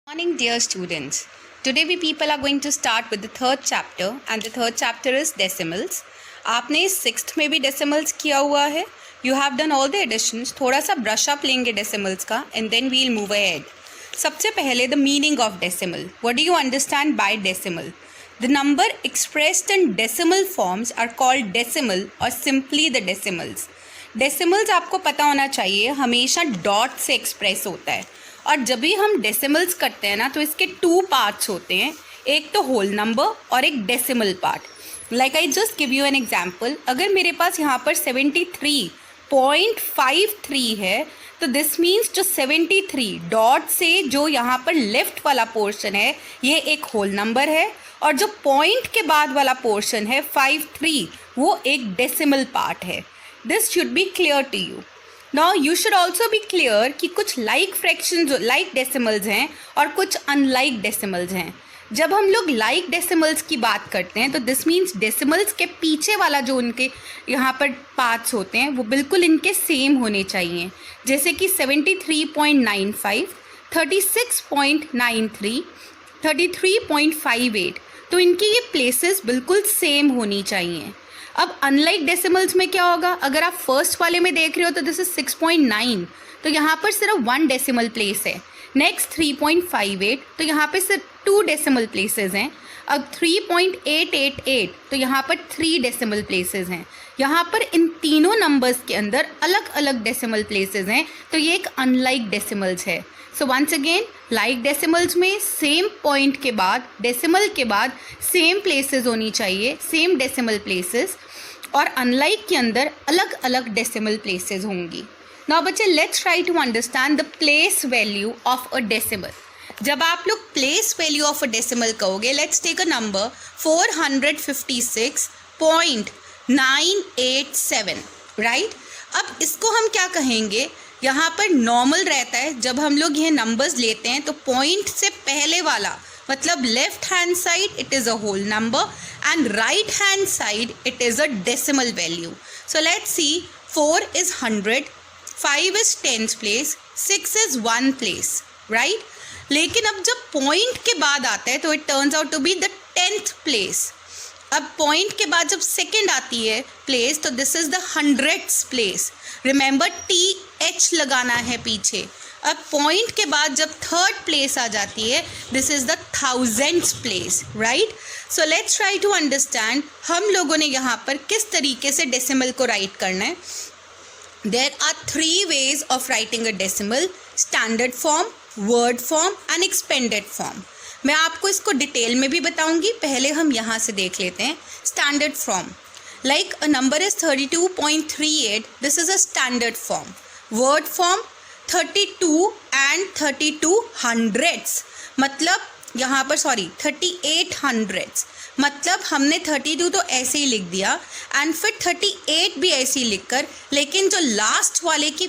Morning, dear students. Today we people are going to start with the third chapter, and the third chapter is decimals. आपने sixth में भी decimals किया हुआ है. You have done all the additions. थोड़ा सा brush up लेंगे decimals का, and then we'll move ahead. सबसे पहले the meaning of decimal. What do you understand by decimal? The number expressed in decimal forms are called decimal or simply the decimals. Decimals आपको पता होना चाहिए हमेशा dot से express होता है, और जब भी हम डेसिमल्स करते हैं ना तो इसके टू पार्ट्स होते हैं, एक तो होल नंबर और एक decimal part. Like I just give you an example. अगर मेरे पास यहाँ पर 73.53 है तो दिस मीन्स जो 73 डॉट से जो यहाँ पर लेफ्ट वाला पोर्शन है ये एक होल नंबर है, और जो पॉइंट के बाद वाला पोर्शन है 53 वो एक डेसिमल पार्ट है. This should be clear to you. Now you should also be clear कि कुछ लाइक फ्रैक्शंस लाइक डेसिमल्स हैं और कुछ अनलाइक डेसिमल्स हैं. जब हम लोग लाइक डेसिमल्स की बात करते हैं तो दिस मीन्स डेसिमल्स के पीछे वाला जो उनके यहाँ पर पार्ट्स होते हैं वो बिल्कुल इनके सेम होने चाहिए. जैसे कि 73.95, 36.93, 33.58, तो इनकी ये प्लेसेस बिल्कुल सेम होनी चाहिए. अब अनलाइक डेसिमल्स में क्या होगा, अगर आप फर्स्ट वाले में देख रहे हो तो दिस इज 6.9, तो यहाँ पर सिर्फ 1 डेसिमल प्लेस है. नेक्स्ट 3.58, तो यहाँ पे सिर्फ 2 डेसिमल प्लेसेस हैं. अब 3.888, तो यहाँ पर 3 डेसिमल प्लेसेस हैं. यहाँ पर इन तीनों नंबर्स के अंदर अलग अलग डेसिमल प्लेसेस हैं, तो ये एक अनलाइक डेसिमल्स है. So once again, like decimals में सेम पॉइंट के बाद डेसिमल के बाद सेम प्लेसेस होनी चाहिए, सेम डेसिमल प्लेसेस, और अनलाइक के अंदर अलग अलग डेसिमल प्लेसेस होंगी. नाउ बच्चे, let's try to understand the place value of a decimal. जब आप लोग place value of a decimal कहोगे, let's take a number 456.987, right. अब इसको हम क्या कहेंगे, यहाँ पर नॉर्मल रहता है. जब हम लोग ये नंबर्स लेते हैं तो पॉइंट से पहले वाला मतलब left hand side it is a whole number and right hand side it is a decimal value. So let's see, 4 is 100, 5 is 10th place, 6 is 1 place, right. लेकिन अब जब पॉइंट के बाद आता है तो it turns out to be the 10th place. अब point के बाद जब सेकेंड आती है प्लेस तो this is the 100th place. Remember TH लगाना है पीछे. अब पॉइंट के बाद जब थर्ड प्लेस आ जाती है this is the 1000th place, right. So let's try to understand हम लोगों ने यहाँ पर किस तरीके से डेसिमल को राइट करना है. There are 3 ways of writing a decimal: standard form, word form and expanded form. मैं आपको इसको डिटेल में भी बताऊंगी, पहले हम यहाँ से देख लेते हैं. Standard form, like a number is 32.38, this is a standard form. Word form 32 and 32 hundredths, मतलब यहाँ पर 38 hundredths, मतलब हमने 32 तो ऐसे ही लिख दिया एंड फिर 38 भी ऐसे ही लिख कर, लेकिन जो लास्ट वाले की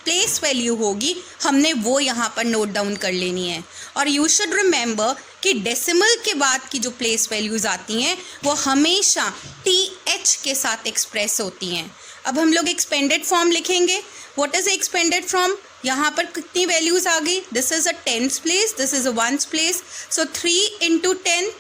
प्लेस वैल्यू होगी हमने वो यहाँ पर नोट डाउन कर लेनी है. और यू शुड रिमेंबर कि डेसिमल के बाद की जो प्लेस वैल्यूज़ आती हैं वो हमेशा TH के साथ एक्सप्रेस होती हैं. अब हम लोग एक्सपेंडेड फॉर्म लिखेंगे. व्हाट इज़ एक्सपेंडेड फॉर्म, यहाँ पर कितनी वैल्यूज़ आ गई, this is a 10th place, this is a 1th place. सो 3 × 10,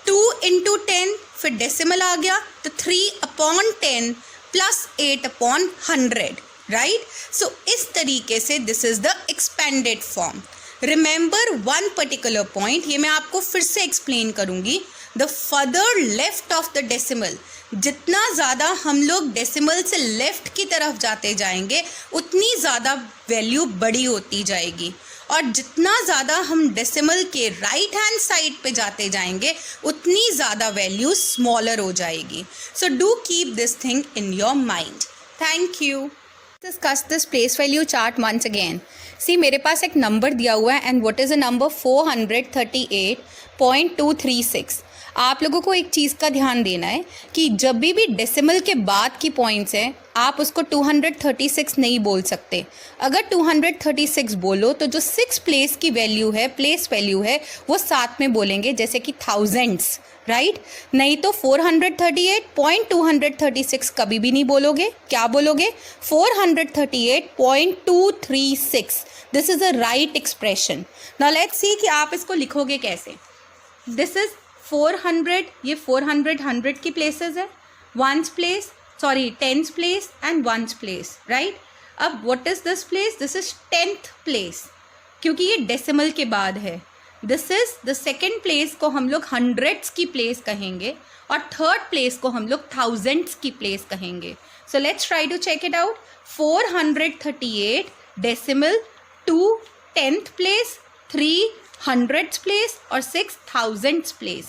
2 × 10, फिर डेसिमल आ गया तो 3/10 प्लस 8/100, राइट. सो इस तरीके से this is the expanded form. Remember one particular point, ये मैं आपको फिर से एक्सप्लेन करूँगी. The further left of the decimal, जितना ज़्यादा हम लोग डेसिमल से लेफ्ट की तरफ जाते जाएंगे उतनी ज़्यादा वैल्यू बड़ी होती जाएगी, और जितना ज़्यादा हम डेसिमल के राइट हैंड साइड पे जाते जाएंगे उतनी ज़्यादा वैल्यू स्मॉलर हो जाएगी. So do keep this thing in your mind. Thank you. Discuss this place value chart once again. See, मेरे पास एक नंबर दिया हुआ है and what is a number 438.236. आप लोगों को एक चीज़ का ध्यान देना है कि जब भी डेसिमल के बाद की पॉइंट्स हैं आप उसको 236 नहीं बोल सकते। अगर 236 बोलो तो जो 6 प्लेस की वैल्यू है, प्लेस वैल्यू है, वो साथ में बोलेंगे, जैसे कि थाउजेंड्स, राइट। नहीं तो 438.236 कभी भी नहीं बोलोगे। क्या बोलोगे? 438.236। This is a right expression. Now let's see कि आप इसको लिखोगे कैसे। दिस इज़ 400, ये 400 100 की प्लेसेस है, ones place, sorry tens place and ones place, right. अब what is this place? This is 10th place, क्योंकि ये डेसिमल के बाद है। This is the second place को हम लोग हंड्रेड्स की प्लेस कहेंगे और थर्ड प्लेस को हम लोग थाउजेंड्स की प्लेस कहेंगे। So let's try to check it out. 438 decimal, 2 10th place, 3 hundreds place और 6 थाउजेंड्स प्लेस।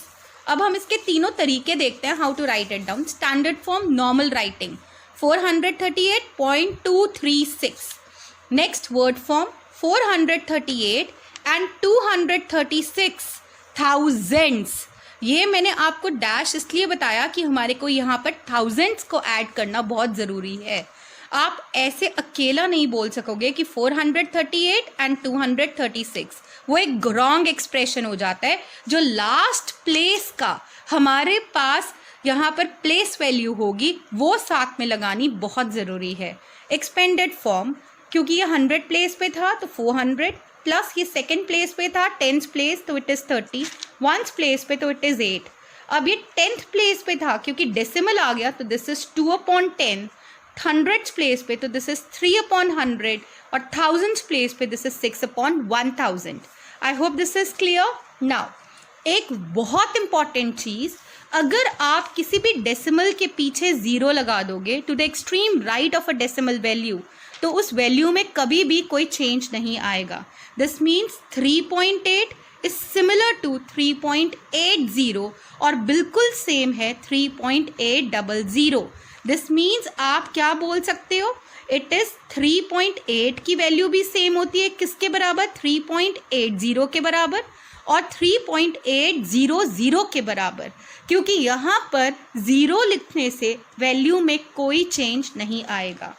अब हम इसके तीनों तरीके देखते हैं how to write it down. Standard form, normal writing 438.236। Next word form 438 and 236 thousands. ये मैंने आपको डैश इसलिए बताया कि हमारे को यहाँ पर थाउजेंड्स को ऐड करना बहुत ज़रूरी है। आप ऐसे अकेला नहीं बोल सकोगे कि 438 एंड 236, वो एक रॉन्ग एक्सप्रेशन हो जाता है। जो लास्ट प्लेस का हमारे पास यहाँ पर प्लेस वैल्यू होगी वो साथ में लगानी बहुत ज़रूरी है। एक्सपेंडेड फॉर्म, क्योंकि ये 100 प्लेस पे था तो 400, प्लस ये सेकेंड प्लेस पे था 10th प्लेस तो इट इज़ 30, वंस प्लेस पे तो इट इज़ 8। अब ये 10th प्लेस पे था क्योंकि डेसिमल आ गया तो दिस इज़ 2/10, हंड्रेड्स प्लेस पे तो दिस इज़ 3/100 और थाउजेंड्स प्लेस पे this is 6/1000। I hope this is clear. Now एक बहुत इंपॉर्टेंट चीज़, अगर आप किसी भी डेसिमल के पीछे ज़ीरो लगा दोगे to the extreme right of a decimal value, तो उस वैल्यू में कभी भी कोई चेंज नहीं आएगा। This means 3.8 is similar to 3.80 और बिल्कुल सेम है 3.800। दिस मीन्स आप क्या बोल सकते हो? इट इज़ 3.8 की वैल्यू भी सेम होती है किसके बराबर? 3.80 के बराबर और 3.800 के बराबर, क्योंकि यहाँ पर ज़ीरो लिखने से वैल्यू में कोई चेंज नहीं आएगा।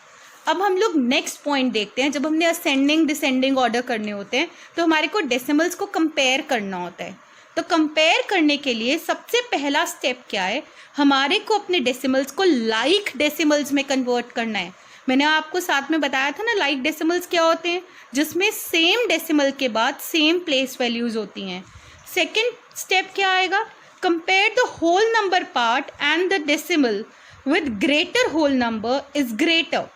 अब हम लोग नेक्स्ट पॉइंट देखते हैं। जब हमने असेंडिंग डिसेंडिंग ऑर्डर करने होते हैं तो हमारे को डेसिमल्स को कंपेयर करना होता है। तो कंपेयर करने के लिए सबसे पहला स्टेप क्या है? हमारे को अपने डेसिमल्स को लाइक डेसिमल्स में कन्वर्ट करना है। मैंने आपको साथ में बताया था ना, लाइक डेसिमल्स क्या होते हैं, जिसमें सेम डेसिमल के बाद सेम प्लेस वैल्यूज़ होती हैं। सेकेंड स्टेप क्या आएगा? Compare the whole number part and the decimal with greater whole number is greater.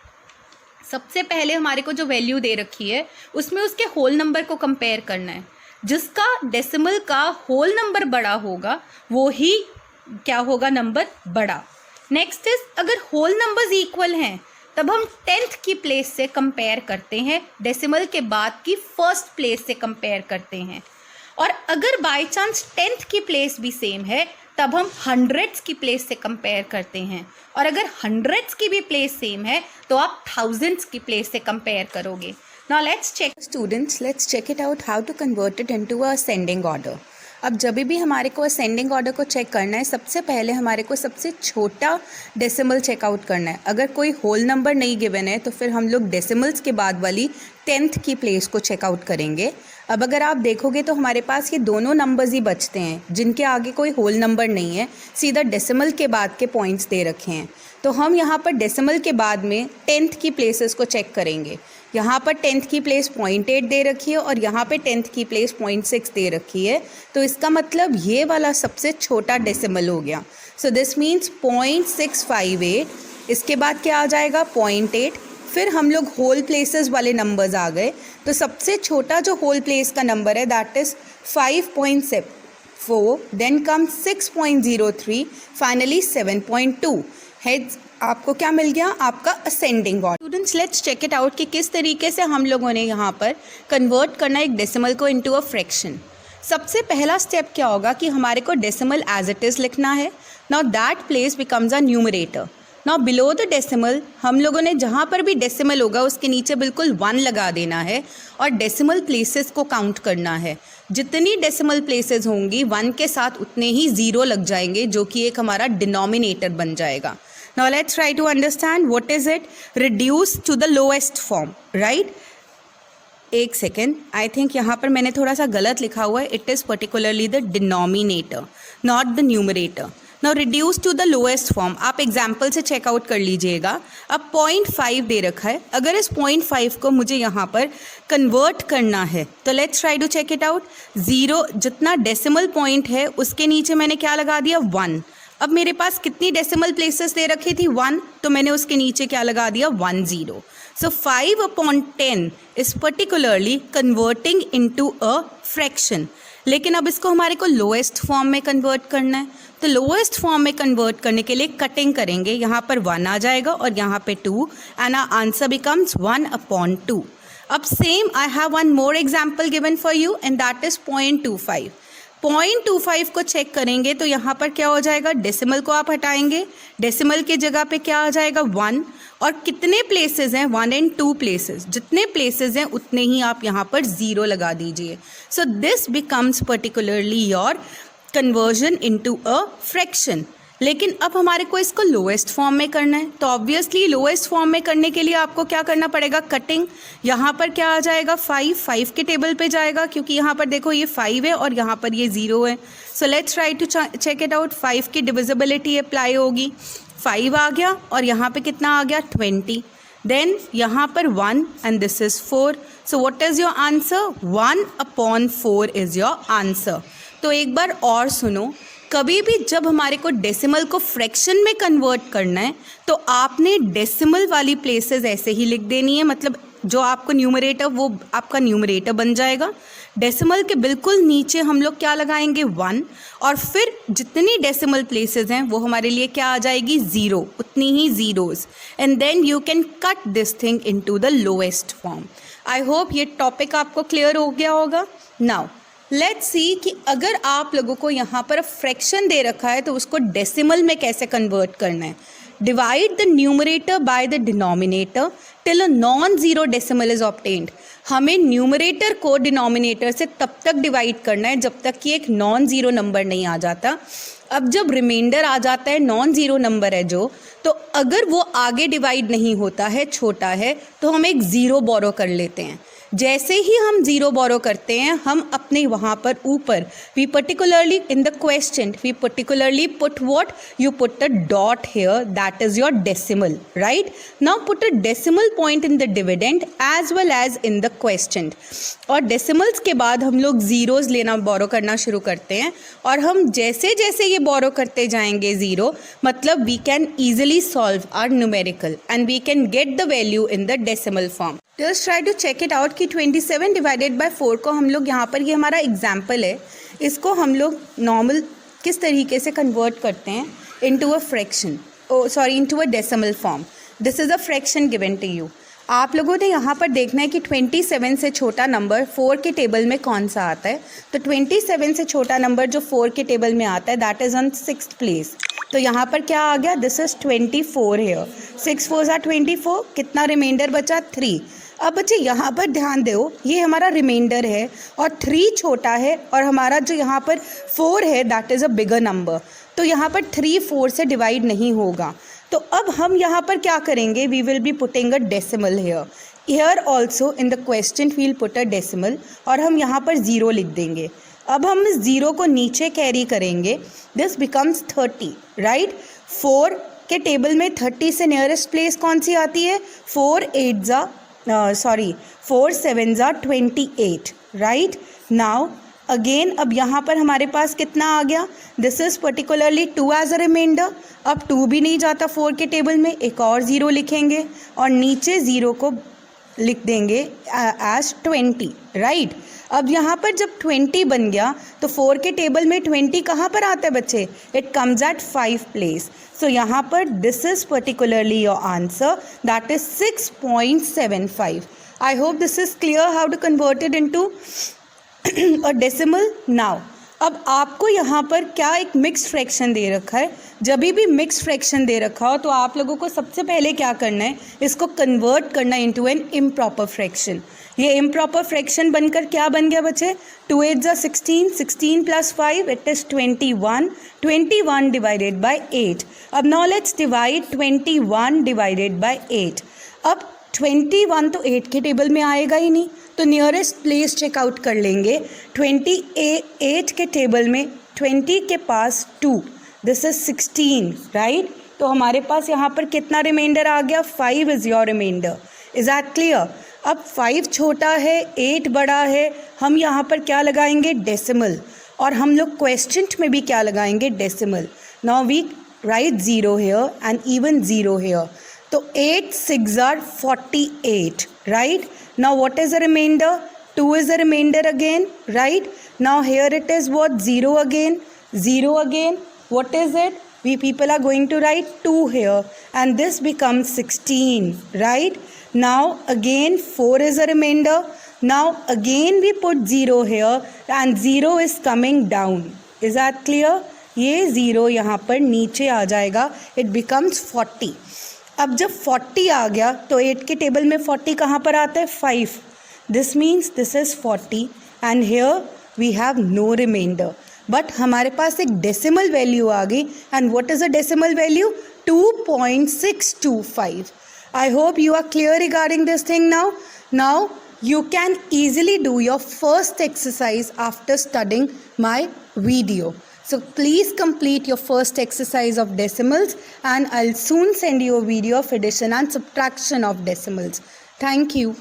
सबसे पहले हमारे को जो वैल्यू दे रखी है उसमें उसके होल नंबर को कंपेयर करना है। जिसका डेसिमल का होल नंबर बड़ा होगा वो ही क्या होगा? नंबर बड़ा। नेक्स्ट इज, अगर होल नंबर्स इक्वल हैं तब हम 10th की प्लेस से कंपेयर करते हैं, डेसिमल के बाद की फर्स्ट प्लेस से कंपेयर करते हैं। और अगर बाय चांस 10th की प्लेस भी सेम है तब हम हंड्रेड्स की प्लेस से कंपेयर करते हैं। और अगर हंड्रेड्स की भी प्लेस सेम है तो आप थाउजेंड्स की प्लेस से कंपेयर करोगे। Now let's check students, let's check it out how to convert it into a ascending order. अब जब भी हमारे को असेंडिंग ऑर्डर को चेक करना है, सबसे पहले हमारे को सबसे छोटा डेसिमल चेकआउट करना है। अगर कोई होल नंबर नहीं गिवन है तो फिर हम लोग डेसिमल्स के बाद वाली 10th की प्लेस को चेकआउट करेंगे। अब अगर आप देखोगे तो हमारे पास ये दोनों नंबर्स ही बचते हैं जिनके आगे कोई होल नंबर नहीं है, सीधा डेसिमल के बाद के पॉइंट्स दे रखे हैं। तो हम यहाँ पर डेसिमल के बाद में 10th की प्लेसेस को चेक करेंगे। यहाँ पर 10th की प्लेस 0.8 दे रखी है और यहाँ पे 10th की प्लेस 0.6 दे रखी है। तो इसका मतलब ये वाला सबसे छोटा डेसिमल हो गया। So this means 0.658। इसके बाद क्या आ जाएगा? 0.8। फिर हम लोग होल प्लेसेस वाले नंबर्स आ गए। तो सबसे छोटा जो होल प्लेस का नंबर है that is 5.74, then come 6.03, finally 7.2। हेड्स आपको क्या मिल गया? आपका ascending order. Students let's check it out कि किस तरीके से हम लोगों ने यहाँ पर कन्वर्ट करना एक डेसिमल को इनटू अ फ्रैक्शन। सबसे पहला स्टेप क्या होगा कि हमारे को डेसिमल एज इट इज़ लिखना है। Now that place becomes a numerator. Now below the decimal हम लोगों ने जहाँ पर भी डेसिमल होगा उसके नीचे बिल्कुल 1 लगा देना है और डेसिमल प्लेसेस को काउंट करना है। जितनी डेसिमल प्लेसेस होंगी 1 के साथ उतने ही ज़ीरो लग जाएंगे, जो कि एक हमारा डिनोमिनेटर बन जाएगा। Now let's try to understand what is it. Reduce to the lowest form, right? एक सेकेंड, आई थिंक यहाँ पर मैंने थोड़ा सा गलत लिखा हुआ है. It is particularly the denominator, not the numerator. Now reduce to the lowest form, आप एग्जाम्पल से चेकआउट कर लीजिएगा. अब 0.5 दे रखा है. अगर इस 0.5 को मुझे यहाँ पर कन्वर्ट करना है तो let's try to check it out. 0 जितना डेसिमल पॉइंट है उसके नीचे मैंने क्या लगा दिया, 1. अब मेरे पास कितनी डेसिमल प्लेसेस दे रखी थी, 1, तो मैंने उसके नीचे क्या लगा दिया, 10. So 5/10 is particularly converting into a fraction. लेकिन अब इसको हमारे को लोएस्ट फॉर्म में कन्वर्ट करना है. तो लोएस्ट फॉर्म में कन्वर्ट करने के लिए कटिंग करेंगे. यहाँ पर 1 आ जाएगा और यहाँ पे 2 एंड आवर आंसर बिकम्स 1/2. अब same I have one more example given for you and that is 0.25. 0.25 को चेक करेंगे तो यहाँ पर क्या हो जाएगा, डेसिमल को आप हटाएंगे, डेसिमल की जगह पे क्या आ जाएगा, 1. और कितने प्लेसेस हैं, 1 and 2 प्लेसेस. जितने प्लेसेस हैं उतने ही आप यहाँ पर 0 लगा दीजिए. So this becomes particularly your conversion into a fraction. लेकिन अब हमारे को इसको लोएस्ट फॉर्म में करना है. तो ऑब्वियसली लोएस्ट फॉर्म में करने के लिए आपको क्या करना पड़ेगा, कटिंग. यहाँ पर क्या आ जाएगा, 5 के टेबल पे जाएगा क्योंकि यहाँ पर देखो ये 5 है और यहाँ पर ये 0 है. So let's try to check it out. 5 की डिविजिबिलिटी अप्लाई होगी. 5 आ गया और यहाँ पे कितना आ गया, 20. देन यहाँ पर 1 and this is 4. So what is your answer, 1/4 is your answer. तो एक बार और सुनो, कभी भी जब हमारे को डेसिमल को फ्रैक्शन में कन्वर्ट करना है तो आपने डेसिमल वाली प्लेसेस ऐसे ही लिख देनी है. मतलब जो आपको न्यूमरेटर वो आपका न्यूमरेटर बन जाएगा. डेसिमल के बिल्कुल नीचे हम लोग क्या लगाएंगे, 1. और फिर जितनी डेसिमल प्लेसेस हैं वो हमारे लिए क्या आ जाएगी, 0. उतनी ही zeros. And then you can cut this thing into the lowest form. I hope ये टॉपिक आपको क्लियर हो गया होगा. नाउ लेट्स सी कि अगर आप लोगों को यहाँ पर फ्रैक्शन दे रखा है तो उसको डेसिमल में कैसे कन्वर्ट करना है. Divide the numerator by the denominator till a non zero decimal is obtained. हमें न्यूमरेटर को डिनोमिनेटर से तब तक डिवाइड करना है जब तक कि एक नॉन ज़ीरो नंबर नहीं आ जाता. अब जब रिमाइंडर आ जाता है, नॉन ज़ीरो नंबर है जो, तो अगर वो आगे डिवाइड नहीं होता है, छोटा है, तो हम एक ज़ीरो बोरो कर लेते हैं. जैसे ही हम ज़ीरो बोरो करते हैं हम अपने वहाँ पर ऊपर we particularly in the question we particularly put what, you put a dot here, that is your decimal, right. Now put a decimal point in the dividend as well as in the question. और decimals के बाद हम लोग zeros लेना, बोरो करना शुरू करते हैं. और हम जैसे जैसे ये बोरो करते जाएंगे ज़ीरो, मतलब we can easily solve our numerical and we can get the value in the decimal form. Just try to check it out कि 27 डिवाइडेड बाय 4 को हम लोग यहाँ पर, ये हमारा एग्जाम्पल है, इसको हम लोग नॉर्मल किस तरीके से कन्वर्ट करते हैं into a fraction, into a decimal form. This is a fraction given to you. आप लोगों ने यहाँ पर देखना है कि 27 से छोटा नंबर 4 के टेबल में कौन सा आता है. तो 27 से छोटा नंबर जो 4 के टेबल में आता है that is on 6th place. तो यहाँ पर क्या आ गया, दिस इज़ 24 हेयर. 6 4 are 24. कितना रिमाइंडर बचा, 3. अब बच्चे यहाँ पर ध्यान दो, ये हमारा रिमाइंडर है और 3 छोटा है और हमारा जो यहाँ पर 4 है that is a bigger number. तो यहाँ पर 3 4 से डिवाइड नहीं होगा. तो अब हम यहाँ पर क्या करेंगे, we will be putting a decimal here. Here also in the question we'll put a decimal और हम यहाँ पर 0 लिख देंगे. अब हम इस 0 को नीचे कैरी करेंगे, दिस बिकम्स 30, राइट. 4 के टेबल में 30 से नियरेस्ट प्लेस कौन सी आती है, 4 7 are 28, राइट. नाउ अगेन अब यहाँ पर हमारे पास कितना आ गया, this is particularly 2 as a reminder. अब 2 भी नहीं जाता 4 के टेबल में, एक और 0 लिखेंगे और नीचे 0 को लिख देंगे एज 20, राइट. अब यहाँ पर जब 20 बन गया तो 4 के टेबल में 20 कहाँ पर आता है बच्चे, इट कम्स एट 5 प्लेस. सो यहाँ पर this is particularly your answer, that is 6.75. I hope this is clear how to convert it into a decimal. Now अब आपको यहाँ पर क्या एक मिक्स्ड फ्रैक्शन दे रखा है। जब भी मिक्स्ड फ्रैक्शन दे रखा हो तो आप लोगों को सबसे पहले क्या करना है, इसको कन्वर्ट करना इनटू एन इम्प्रॉपर फ्रैक्शन। ये इम्प्रॉपर फ्रैक्शन बनकर क्या बन गया बच्चे, 2 8 जा 16, 16 + 5 इट इज़ 21, 21 डिवाइडेड बाय 8। अब now let's divide 21 divided by 8। अब 21 तो 8 के टेबल में आएगा ही नहीं, तो नियरेस्ट प्लेस चेकआउट कर लेंगे। 28 के टेबल में 20 के पास 2, दिस इज 16, राइट। तो हमारे पास यहाँ पर कितना रिमाइंडर आ गया, 5 is your reminder. Is that clear. अब 5 छोटा है, 8 बड़ा है, हम यहाँ पर क्या लगाएंगे, डेसिमल। और हम लोग क्वेश्चन में भी क्या लगाएंगे, decimal. Now we write 0 here and even 0 here. तो 8 6 are 48, right? Now what is the remainder? 2 is the remainder again, right? Now here it is what, 0 again, 0 again. What is it? We people are going to write 2 here and this becomes 16, right? Now again 4 is a remainder. Now again we put 0 here and 0 is coming down. Is that clear? ये 0 यहाँ पर नीचे आ जाएगा, it becomes 40. अब जब 40 आ गया तो 8 के टेबल में 40 कहाँ पर आता है, 5। This means this is 40 and here we have no reminder. But हमारे पास एक डेसिमल वैल्यू आ गई and what is a decimal value, 2.625। I hope you are clear regarding this thing now. Now you can easily do your first exercise after studying my video. So please complete your first exercise of decimals and I'll soon send you a video of addition and subtraction of decimals. Thank you.